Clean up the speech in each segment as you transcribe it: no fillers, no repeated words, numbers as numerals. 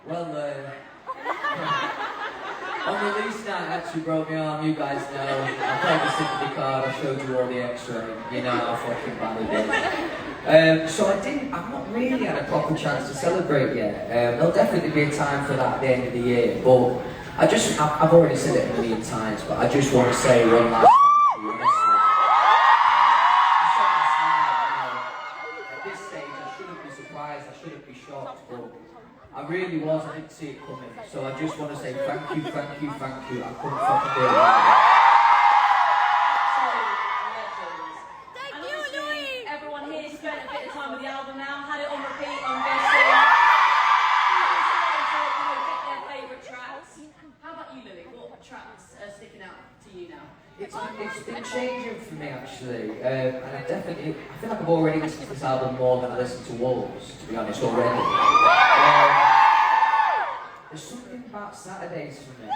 Well, on release night, I actually broke my arm, you guys know. I played the sympathy card, I showed you all the extra, you know how fucking bad it is. So I've not really had a proper chance to celebrate yet. There'll definitely be a time for that at the end of the year, but I've already said it a million times, but I just want to say one last thank you, honestly. At this stage, I shouldn't be surprised, I shouldn't be shocked, but I really was, I didn't see it coming. So I just want to say thank you, thank you, thank you. I couldn't fucking do it. Thank you, Louis! Everyone here spent a bit of time with the album now, had it on repeat, I'm guessing. Get their favourite tracks. How about you, Louis? What tracks are sticking out to you now? It's been changing for me actually, and I feel like I've already listened to this album more than I listened to Wolves, to be honest, already. There's something about Saturdays for me. It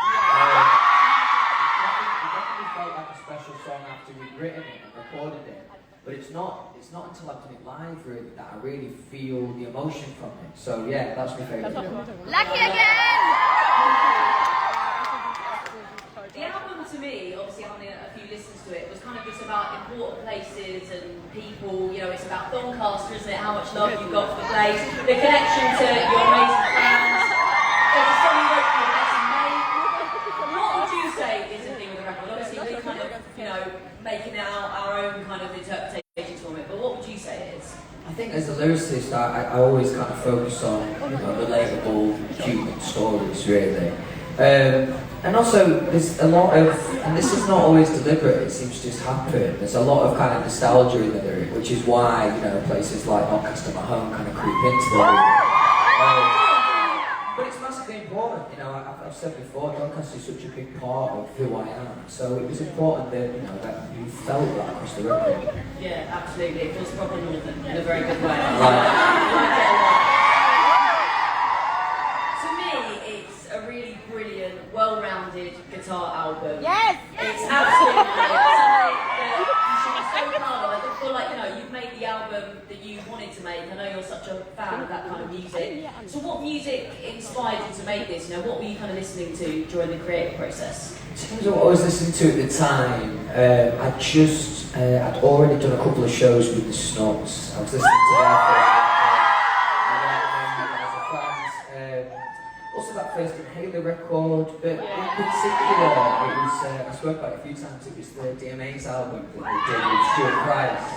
definitely felt like a special song after we'd written it and recorded it, but it's not until I've done it live really that I really feel the emotion from it. So yeah, that's my favourite. Lucky again! The album to me, obviously having a few listens to it, was kind of just about important places and people, you know, it's about Doncaster, isn't it? How much love you've got for the place, the connection to your amazing fans. There's a song you wrote for Bessie May. What would you say is the thing with the record? Obviously we're kind of, you know, making our own kind of interpretations from it, but what would you say it is? I think as a lyricist, I always kind of focus on, you know, relatable human stories really. And also, there's a lot of, and this is not always deliberate, it seems to just happen, there's a lot of kind of nostalgia in the lyric, which is why, you know, places like Doncaster, my home, kind of creep into the lyric. But it's massively important, you know, I've said before, Doncaster is such a big part of who I am, so it was important that, you know, that you felt that across the record. Yeah, absolutely, it feels proper northern in a very good way. I like it a lot. Well-rounded guitar album. Yes! It's absolutely brilliant. Something that you should be so proud of. I feel like, you know, you've made the album that you wanted to make. I know you're such a fan of that kind of music. So what music inspired you to make this? You know, what were you kind of listening to during the creative process? In terms of what I was listening to at the time, I'd already done a couple of shows with the Snuts. I was listening to their first also that first Inhaler record, but in particular, it was, I spoke about it a few times, it was the DMA's album that they did with Stuart Price.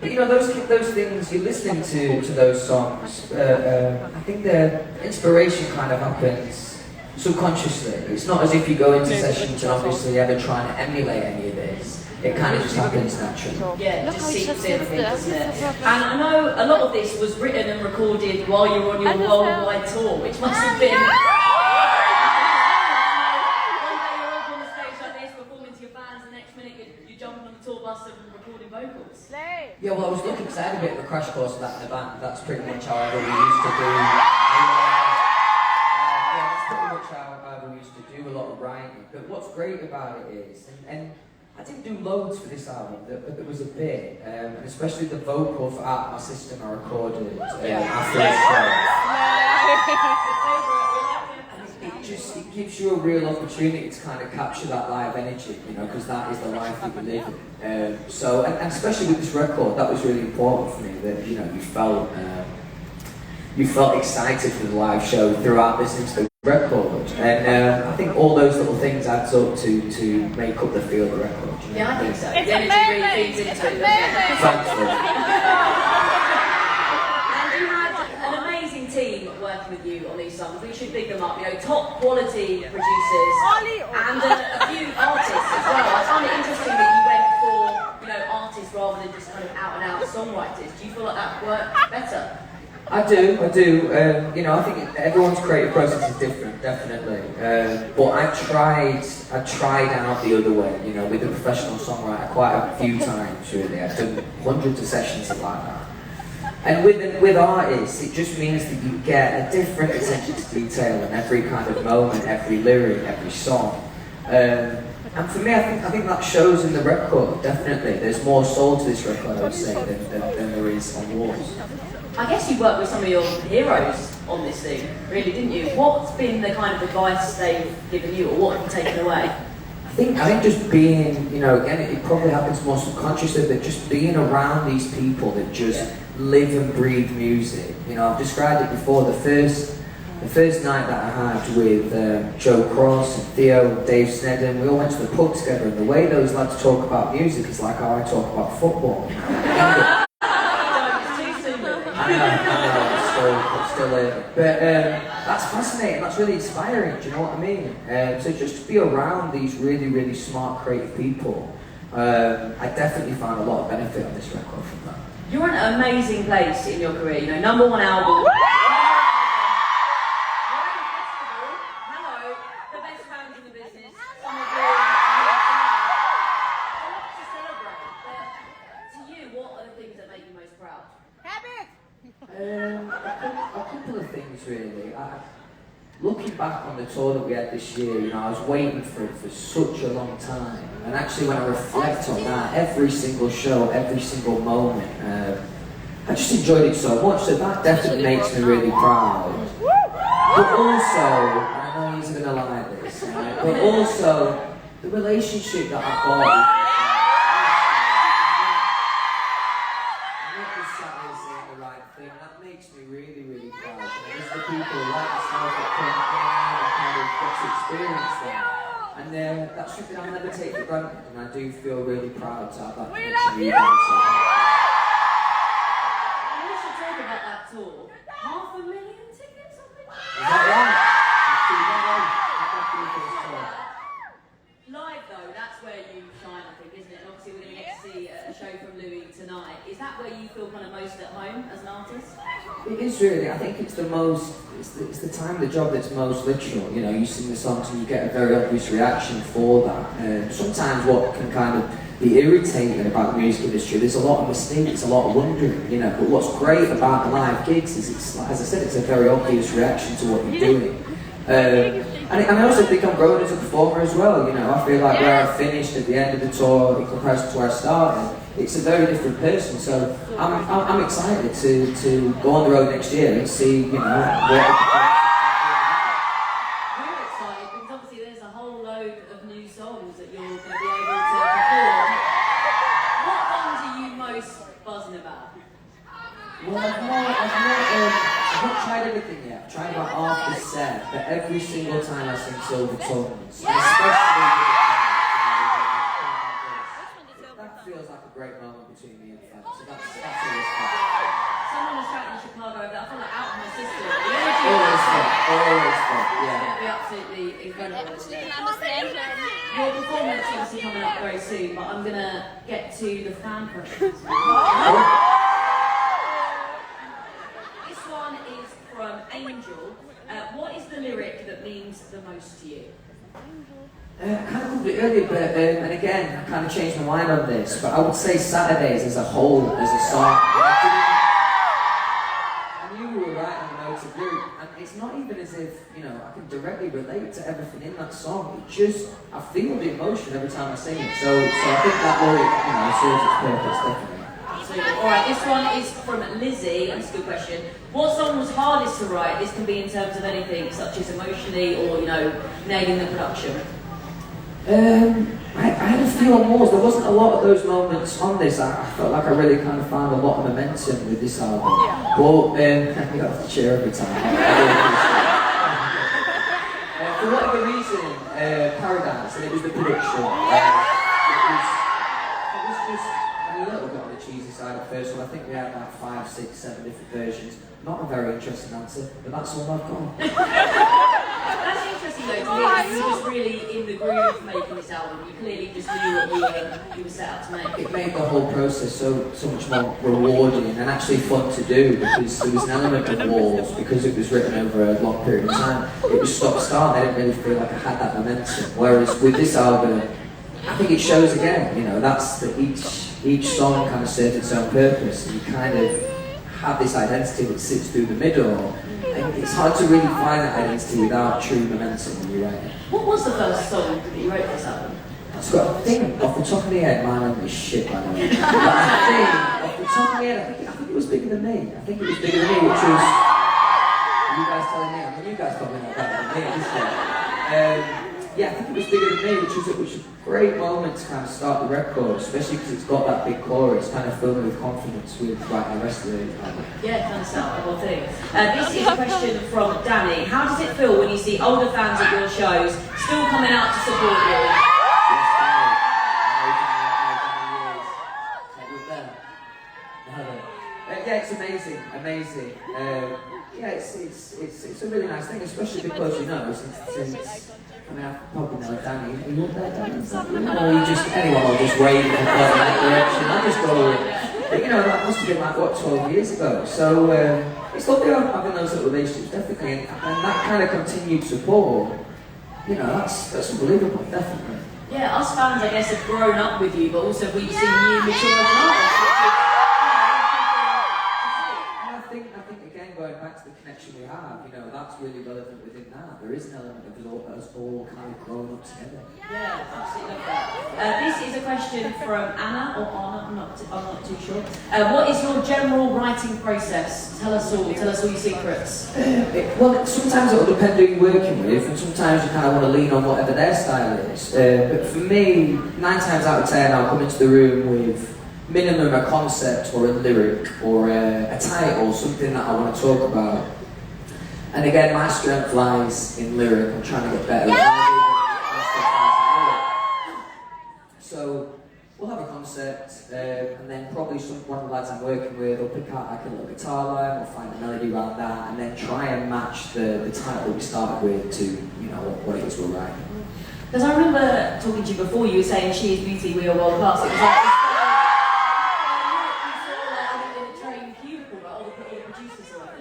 But you know, those things, you're listening to those songs, I think the inspiration kind of happens subconsciously. It's not as if you go into sessions and obviously ever trying to emulate any of this. It kind of just happens naturally. Yeah, just seeps in, I think, doesn't it? And I know a lot of this was written and recorded while you were on your worldwide tour, which must have been... One day you're up on the stage like this, performing to your fans, and the next minute you're jumping on the tour bus and recording vocals. Yeah, well, I was lucky because I had a bit of a crash course of that in the band. That's pretty much how I used to do. That's pretty much how I used to do a lot of writing. But what's great about it is, and I didn't do loads for this album, but there was a bit, and especially the vocal for Out My System I recorded after the show. It gives you a real opportunity to kind of capture that live energy, you know, because that is the life that we live in. So, and especially with this record, that was really important for me, that, you know, you felt excited for the live show throughout listening to the record, and I think all those little things adds up to make up the feel of the record. You know? Yeah, I think so. It's the energy really feeds into it, doesn't it? Thanks, And you had an amazing team working with you on these songs. We should big them up, you know, top quality producers and a few artists as well. I find it interesting that you went for, you know, artists rather than just kind of out and out songwriters. Do you feel like that worked better? I do. You know, I think everyone's creative process is different, definitely. But I tried out the other way, you know, with a professional songwriter quite a few times, really. I've done hundreds of sessions like that. And with artists, it just means that you get a different attention to detail in every kind of moment, every lyric, every song. And for me, I think that shows in the record, definitely. There's more soul to this record, I would say, than there is on Wars. I guess you work with some of your heroes on this thing, really, didn't you? What's been the kind of advice they've given you, or what have you taken away? I think just being, you know, again, it probably happens more subconsciously, but just being around these people that just live and breathe music. You know, I've described it before. The first night that I had with Joe Cross and Theo and Dave Snedden, we all went to the pub together, and the way those lads talk about music is like how I talk about football. Still but that's fascinating, that's really inspiring, do you know what I mean? So just to be around these really, really smart, creative people, I definitely found a lot of benefit on this record from that. You're in an amazing place in your career, you know, #1 album. Hello, the best fans in the business. Some of you a lot to celebrate, but to you, what are the things that make you most proud? A couple of things really. Looking back on the tour that we had this year, you know, I was waiting for it for such a long time. And actually when I reflect on that, every single show, every single moment, I just enjoyed it so much that definitely makes me really proud. But also, I know he's gonna like this, but also the relationship that I've got that makes me really, really proud. There's the people like yourself that come down and kind of get to experience that. And that's something I'll never take for granted, and I do feel really proud to have that connection with you guys. We should talk about that tour. 500,000 tickets, I think? Is that right? Live though, that's where you shine, I think, isn't it? And obviously we're going to get to see a show from Louis tonight. Is that where you feel kind of most at home as an artist? It is really. I think it's the time of the job that's most literal. You know, you sing the songs and you get a very obvious reaction for that. Sometimes what can kind of be irritating about the music industry, there's a lot of mistakes, a lot of wondering, you know. But what's great about the live gigs is it's, as I said, it's a very obvious reaction to what you're doing. And I also think I'm growing as a performer as well, you know. I feel like where I finished at the end of the tour in comparison to where I started, it's a very different person. So I'm excited to go on the road next year and see, you know, what. We're excited because obviously there's a whole load of new songs that you're going to be able to perform. What ones are you most buzzing about? Well, I've not tried everything yet. I've tried about half the set, but every single time I sing Silver Tongues, especially that feels like a great moment between me and fans. So that's always fun. Someone was shouting in Chicago that I feel like out of my system. Always fun, yeah. It's going to be absolutely incredible, isn't it? Your performance is obviously coming up very soon, but I'm going to get to the fan questions. This one is from Angel. What is the lyric that means the most to you? I kind of covered it earlier, but and again, I kind of changed my mind on this, but I would say Saturdays as a whole, as a song. I knew we were writing a note of group, and it's not even as if, you know, I can directly relate to everything in that song. It just, I feel the emotion every time I sing it. So I think that lyric, you know, serves its purpose, definitely. Alright, this one is from Lizzie, and it's a good question. What song was hardest to write? This can be in terms of anything, such as emotionally or, you know, nailing the production. I had a few on walls. There wasn't a lot of those moments on this. I felt like I really kind of found a lot of momentum with this album. But you have to cheer every time. For whatever reason, Paradise, and it was the production. It was just a little bit on the cheesy side at first. So I think we had like 5, 6, 7 different versions. Not a very interesting answer, but that's all I've got. That's interesting though, to me, you were just really in the groove making this album. You clearly just knew what you were set out to make. It made the whole process so much more rewarding and actually fun to do, because there was an element of walls, because it was written over a long period of time. It was stop-start, I didn't really feel like I had that momentum. Whereas with this album, I think it shows again, you know, that's that each song kind of serves its own purpose, and you kind of have this identity that sits through the middle. And it's hard to really find that identity without true momentum when you write it. What was the first song that you wrote for this album? I think off the top of my head, my memory is shit by the way. But I think off the top of my head, I think it was Bigger Than Me. I think it was Bigger Than Me, which was telling me. I mean, you guys probably know better than me at this point. Yeah, I think it was Bigger Than Me, which was a great moment to kind of start the record, especially because it's got that big chorus, kind of filled me with confidence with writing the rest of the album. Yeah, kind of start the whole thing. This is a question from Danny. How does it feel when you see older fans at your shows still coming out to support you? Yeah, it's amazing. Yeah, it's a really nice thing, especially because, you know, since I mean, I've probably know Danny. You look there, Danny? Or you just, anyone will just wave and go in that direction. I just go with. But, you know, that must have been like, what, 12 years ago. So, it's lovely having those little relationships, definitely. And that kind of continued support, you know, that's unbelievable, definitely. Yeah, us fans, I guess, have grown up with you, but also we've seen you mature as an artist. I think again, going back to the connection we have, you know, that's really relevant within that. There is an element of us all kind of growing up together. Yeah, absolutely love that. This is a question from Anna, or Anna, I'm not too sure. What is your general writing process? Tell us all your secrets. Well, sometimes it'll depend who you're working with, and sometimes you kind of want to lean on whatever their style is. But for me, 9 times out of 10, I'll come into the room with minimum a concept or a lyric or a title, something that I want to talk about. And again, my strength lies in lyric. I'm trying to get better. So we'll have a concept, and then probably one of the lads I'm working with will pick out like a little guitar line, we'll find a melody around that, and then try and match the title we started with to, you know, what it is we're writing. Because I remember talking to you before, you were saying She Is Beauty, We Are World Class. It was like,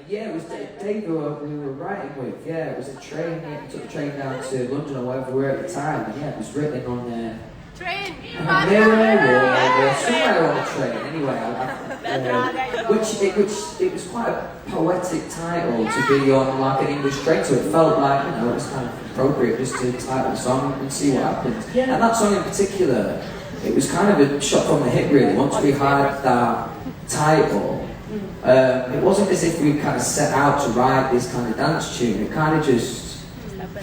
yeah, it was Dave who we were writing with. Yeah, it was a train. Yeah, we took the train down to London or wherever we were at the time, and yeah, it was written on there. Train. Somewhere on the train. Anyway, which it was quite a poetic title to be on like an English train, so it felt like, you know, it was kind of appropriate just to title the song and see what happens. Yeah. And that song in particular, it was kind of a shot from the hip really. Once we had that title. It wasn't as if we kind of set out to write this kind of dance tune. It kind of just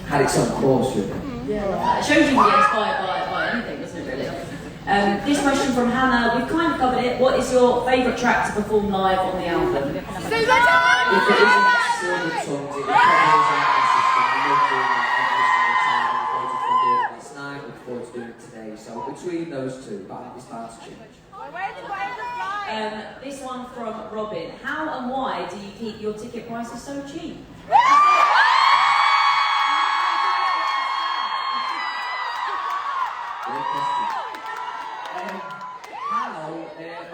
had its own course, really. Yeah, it shows you can get inspired by anything, doesn't it, really? This question from Hannah, we've kind of covered it. What is your favourite track to perform live on the album? If it isn't Silver Tongues, it probably is I love doing that every single time. I've already done it last night, look forward to doing it today. So between those two, but it's bound to change. This one from Robin. How and why do you keep your ticket prices so cheap?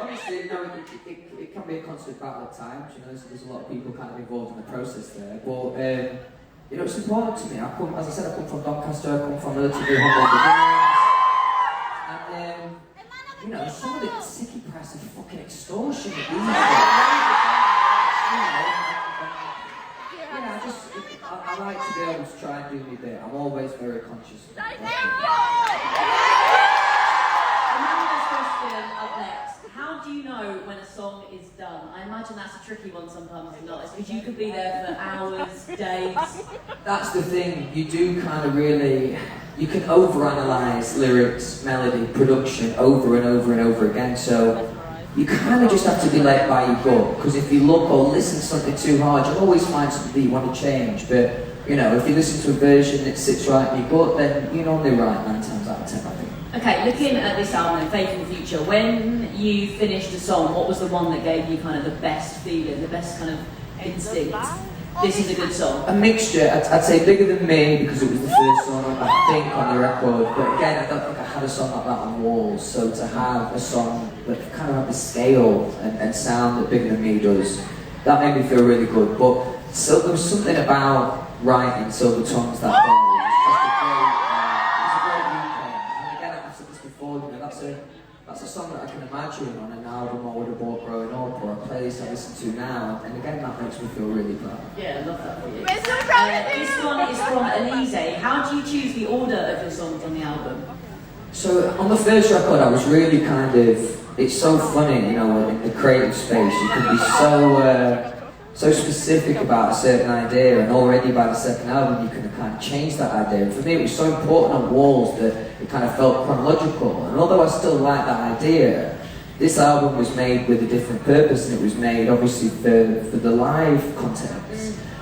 Honestly, you know, it can be a constant battle at times. You know, there's a lot of people kind of involved in the process there. But you know, it's important to me. As I said, I come from Doncaster. I come from relatively humble beginnings, and you know, some of the ticket prices are fucking extortion. I like to be able to try and do my bit. I'm always very conscious of that. Question up next. How do you know when a song is done? I imagine that's a tricky one sometimes, because you could be there for hours, days. That's the thing, you do kind of really, you can overanalyze lyrics, melody, production over and over and over again, so you kind of just have to be led by your gut, because if you look or listen to something too hard, you'll always find something that you want to change, but you know, if you listen to a version that sits right in your gut, then you're normally right 9 times out of 10, I think. Okay, looking at this album, Faith in the Future, when you finished a song, what was the one that gave you kind of the best feeling, the best kind of instinct? This is a good song. A mixture. I'd say Bigger Than Me because it was the first song I think on the record. But again, I don't think I had a song like that on Walls. So to have a song that kind of had the scale and sound that Bigger Than Me does, that made me feel really good. But so there was something about writing Silver Tongues that day. That's a song that I can imagine on an album I would have bought growing up or a playlist I listen to now, and again that makes me feel really proud. Yeah, I love that for you. This one is from Elise. How do you choose the order of your songs on the album? So on the first record I was really kind of, it's so funny, you know, in the creative space you can be so specific about a certain idea, and already by the second album you can kind of change that idea. And for me it was so important on Walls that it kind of felt chronological, and although I still like that idea, this album was made with a different purpose, and it was made obviously for the live content.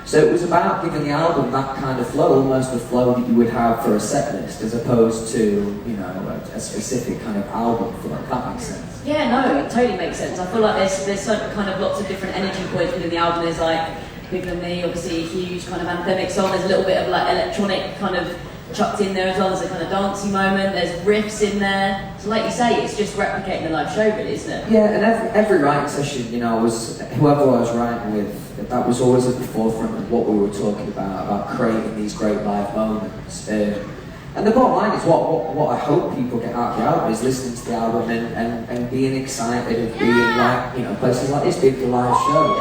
So it was about giving the album that kind of flow, almost the flow that you would have for a set list, as opposed to, you know, a specific kind of album flow, if that makes sense. Yeah, no, it totally makes sense. I feel like there's so kind of lots of different energy points within the album. There's like Bigger Than Me, obviously a huge kind of anthemic song. There's a little bit of like electronic kind of chucked in there as well. There's a kind of dancey moment. There's riffs in there. So like you say, it's just replicating the live show, really, isn't it? Yeah, and every writing session, you know, whoever I was writing with, that was always at the forefront of what we were talking about creating these great live moments. And the bottom line is what I hope people get out of the album is listening to the album and being excited of being like, you know, places like this, being the live show.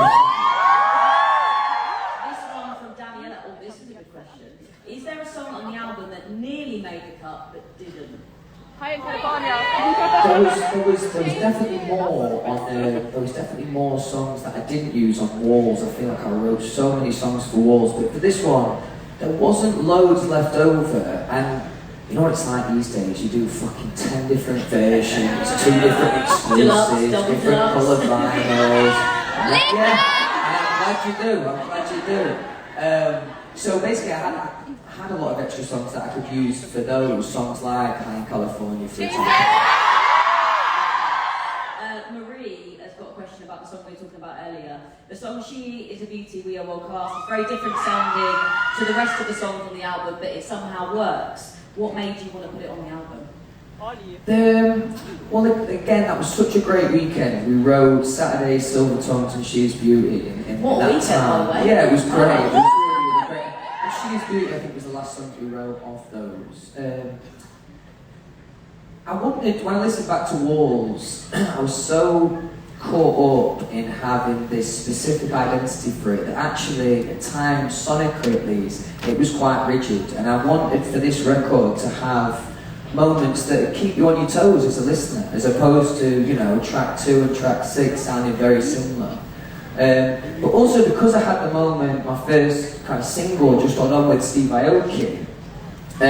This one from Daniela, oh, this is a good question. Is there a song on the album that nearly made the cut but didn't? Hi in California. There was definitely more on there was definitely more songs that I didn't use on Walls. I feel like I wrote so many songs for Walls, but for this one, there wasn't loads left over, and you know what it's like these days, you do fucking 10 different versions, 2 different exclusives, different coloured vinyls. Yeah, I'm glad you do. So basically I had a lot of extra songs that I could use for those, songs like High in California, for example. Marie has got a question about the song we were talking about earlier. The song She Is a Beauty, We Are World Class is very different sounding to the rest of the songs on the album, but it somehow works. What made you want to put it on the album? Well, again, that was such a great weekend. We wrote Saturday, Silver Tongues and She Is Beauty in what that weekend, time. by the way? Yeah, it was great. It was really, really great. And She Is Beauty, I think, was the last song we wrote of those. When I listened back to Walls, I was so caught up in having this specific identity for it that actually, at times, sonically at least, it was quite rigid. And I wanted for this record to have moments that keep you on your toes as a listener, as opposed to, you know, track 2 and track 6 sounding very similar. But also because I had the moment, my first kind of single just on with Steve Aoki. I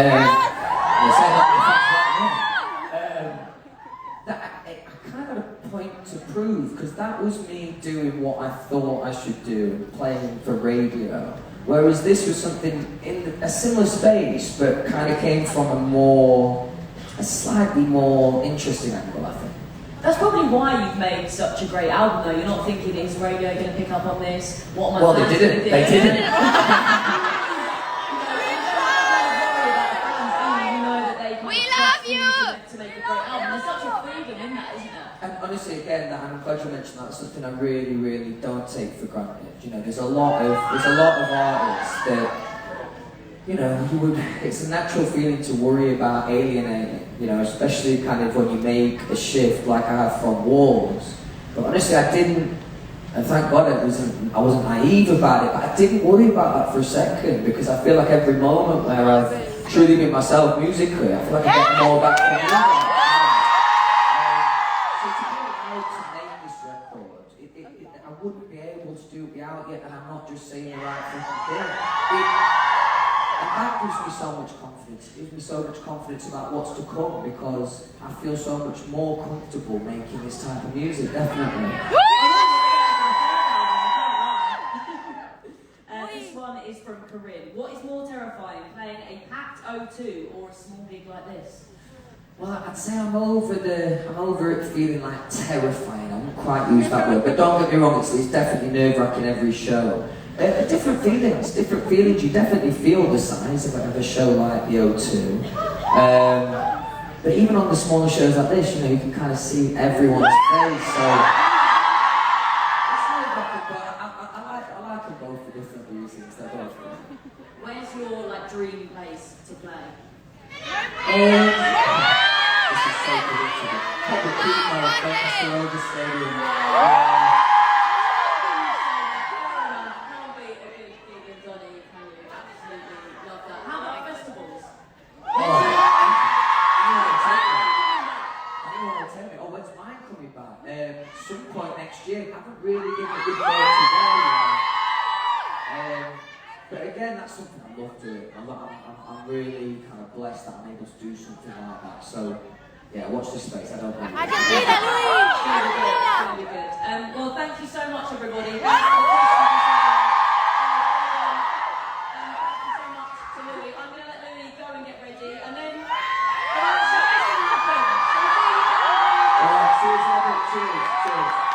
kind of had a point to prove, because that was me doing what I thought I should do, playing for radio. Whereas this was something in a similar space, but kind of came from a slightly more interesting angle, I think. That's probably why you've made such a great album, though. You're not thinking, is radio going to pick up on this? What am I Well, they didn't. They didn't. We love you! To make a great album. There's such a freedom in that, isn't there? And honestly, again, I'm glad you mentioned that. It's something I really, really don't take for granted. You know, there's a lot of artists that, you know, it's a natural feeling to worry about alienating. You know, especially kind of when you make a shift like I have from Walls. But honestly, I didn't, and thank God I wasn't naive about it. But I didn't worry about that for a second, because I feel like every moment where I've truly been myself musically, I feel like I get more back from music. I wouldn't be able to do it out yet, and I'm not just saying the right thing. And that gives me so much confidence. It gives me so much confidence about what's to come, because I feel so much more comfortable making this type of music, definitely. This one is from Corinne. What is more terrifying, playing a packed O2 or a small gig like this? Well, I'd say I'm over it feeling like terrifying. I wouldn't quite use that word, but don't get me wrong, it's definitely nerve-wracking every show. Different feelings. You definitely feel the size of a show like the O2. But even on the smaller shows like this, you know, you can kind of see everyone's face, so... It's nerve-wracking, but I like them both for different reasons. They're both good. Where's your, like, dream place to play? This is so predictable. Probably Doncaster Road Stadium. Can't beat a big gig in Donny, can you? Absolutely love that. How about festivals? When's mine coming back? Some point next year. I haven't really given a good name to go yet. again, that's something I love doing. I'm really kind of blessed that I'm able to do something like that. So, yeah, watch this space. I don't know. I can see that, Louis! Really good. Well, thank you so much, everybody. Thank you so much to Louis. I'm going to let Louis go and get ready, and then cheers. Cheers.